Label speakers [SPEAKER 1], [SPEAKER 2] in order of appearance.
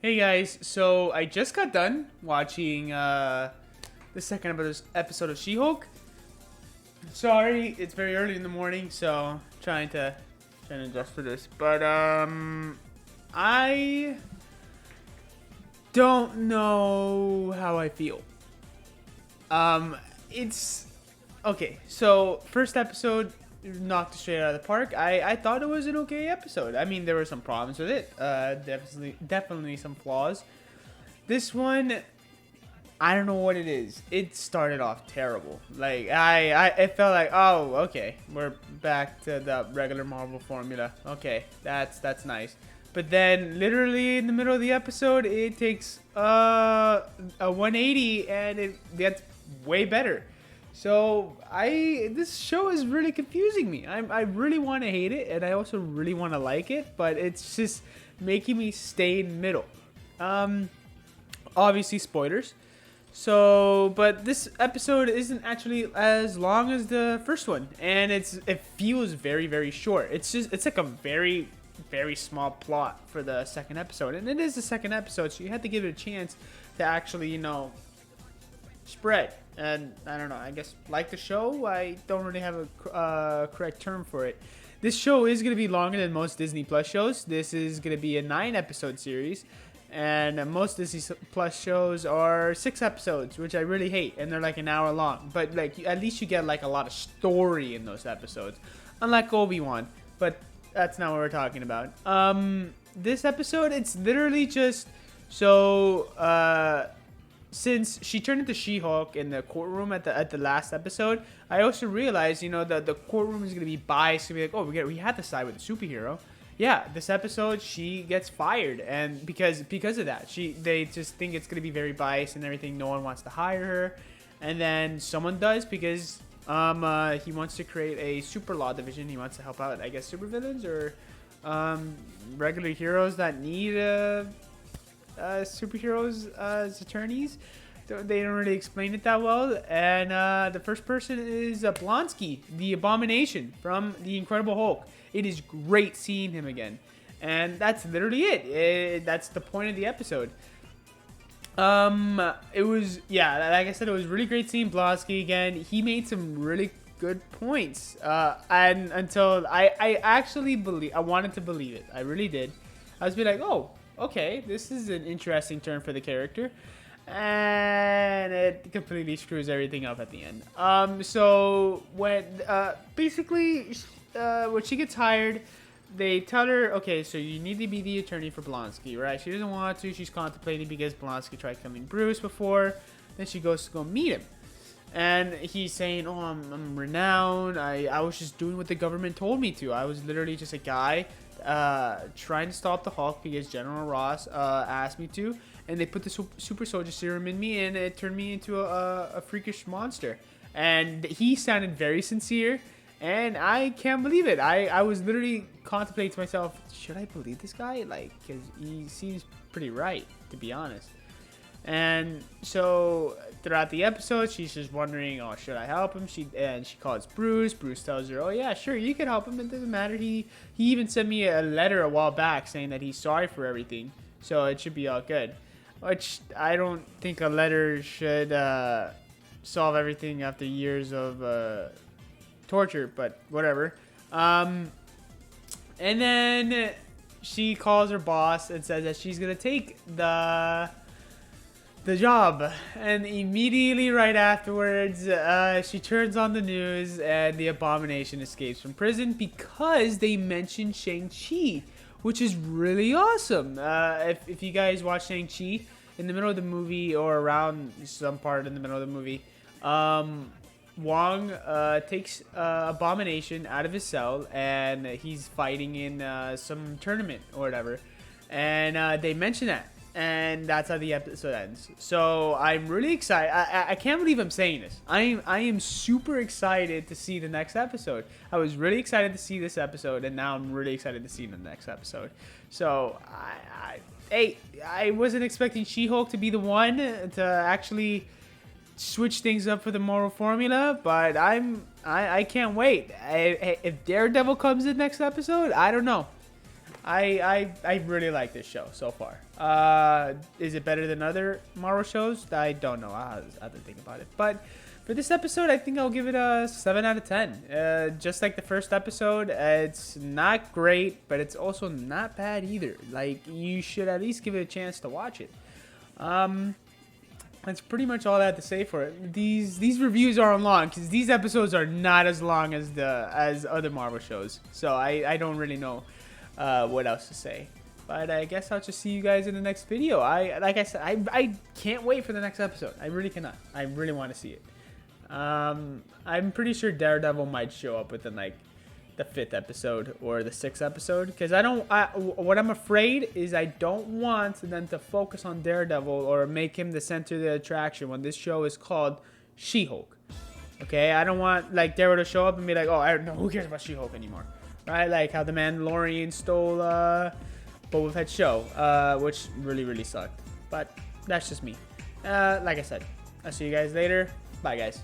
[SPEAKER 1] Hey guys, so I just got done watching the second episode of She-Hulk. Sorry, it's very early in the morning, so trying to adjust for this. But I don't know how I feel. It's okay. So first episode knocked it straight out of the park. I thought it was an okay episode. I mean, there were some problems with it. Definitely some flaws. This one, I don't know what it is. It started off terrible. Like it felt like, oh, okay, we're back to the regular Marvel formula. Okay, that's nice. But then, literally in the middle of the episode, it takes a 180 and it gets way better. So this show is really confusing me. I really want to hate it, and I also really want to like it, but it's just making me stay in the middle. Um, Obviously spoilers. So, but this episode isn't actually as long as the first one, and it feels very short. It's like a very small plot for the second episode, and it is the second episode, so you have to give it a chance to actually spread. And I don't know. I guess like the show, I don't really have a correct term for it. This show is gonna be longer than most Disney Plus shows. This is gonna be a 9 episode series, and most Disney Plus shows are 6 episodes, which I really hate, and they're like an hour long. But like at least you get like a lot of story in those episodes, unlike Obi-Wan. But that's not what we're talking about. This episode, it's literally just so since she turned into She-Hulk in the courtroom at the last episode, I also realized, that the courtroom is gonna be biased to be like, oh, we had to side with the superhero. Yeah, this episode she gets fired, and because of that, they just think it's gonna be very biased and everything. No one wants to hire her, and then someone does because he wants to create a super law division. He wants to help out, I guess, supervillains or regular heroes that need superheroes as attorneys. They don't really explain it that well. And the first person is Blonsky, the Abomination from The Incredible Hulk. It is great seeing him again. And that's literally it. That's the point of the episode. It was, yeah, like I said, it was really great seeing Blonsky again. He made some really good points. And until I actually I wanted to believe it. I really did. I was be like, oh, okay, this is an interesting turn for the character, and it completely screws everything up at the end. So when basically when she gets hired, they tell her, okay, so you need to be the attorney for Blonsky, right? She doesn't want to. She's contemplating because Blonsky tried killing Bruce before. Then she goes to go meet him. And he's saying, oh, I'm renowned. I was just doing what the government told me to. I was literally just a guy trying to stop the Hulk because General Ross asked me to. And they put the super soldier serum in me, and it turned me into a freakish monster. And he sounded very sincere. And I can't believe it. I was literally contemplating to myself, should I believe this guy? Like, because he seems pretty right, to be honest. And so throughout the episode, she's just wondering, oh, should I help him? She calls Bruce. Bruce tells her, oh yeah, sure, you can help him. It doesn't matter. He even sent me a letter a while back saying that he's sorry for everything, so it should be all good. Which I don't think a letter should solve everything after years of torture, but whatever. And then she calls her boss and says that she's gonna take the job, and immediately right afterwards she turns on the news and the Abomination escapes from prison because they mentioned Shang-Chi, which is really awesome. If you guys watch Shang-Chi, in the middle of the movie or around some part in the middle of the movie, Wong takes Abomination out of his cell, and he's fighting in some tournament or whatever, and they mention that, and that's how the episode ends. So I'm really excited. I can't believe I'm saying this. I am super excited to see the next episode. I was really excited to see this episode, and now I'm really excited to see the next episode. So I wasn't expecting She-Hulk to be the one to actually switch things up for the Marvel formula, but I can't wait. If Daredevil comes in next episode, I don't know. I really like this show so far. Is it better than other Marvel shows? I don't know. I have to think about it. But for this episode, I think I'll give it a 7 out of 10. Just like the first episode, it's not great, but it's also not bad either. Like, you should at least give it a chance to watch it. That's pretty much all I have to say for it. These reviews aren't long because these episodes are not as long as other Marvel shows. So I don't really know what else to say. But I guess I'll just see you guys in the next video. Like I said, I can't wait for the next episode. I really cannot. I really want to see it. I'm pretty sure Daredevil might show up within like the 5th episode or the 6th episode, because what I'm afraid is I don't want them to focus on Daredevil or make him the center of the attraction when this show is called She-Hulk. Okay, I don't want like Daredevil to show up and be like, oh, I don't know, who cares about She-Hulk anymore, right? Like how the Mandalorian stole Boba Fett's show, which really sucked. But that's just me. Like I said, I'll see you guys later. Bye, guys.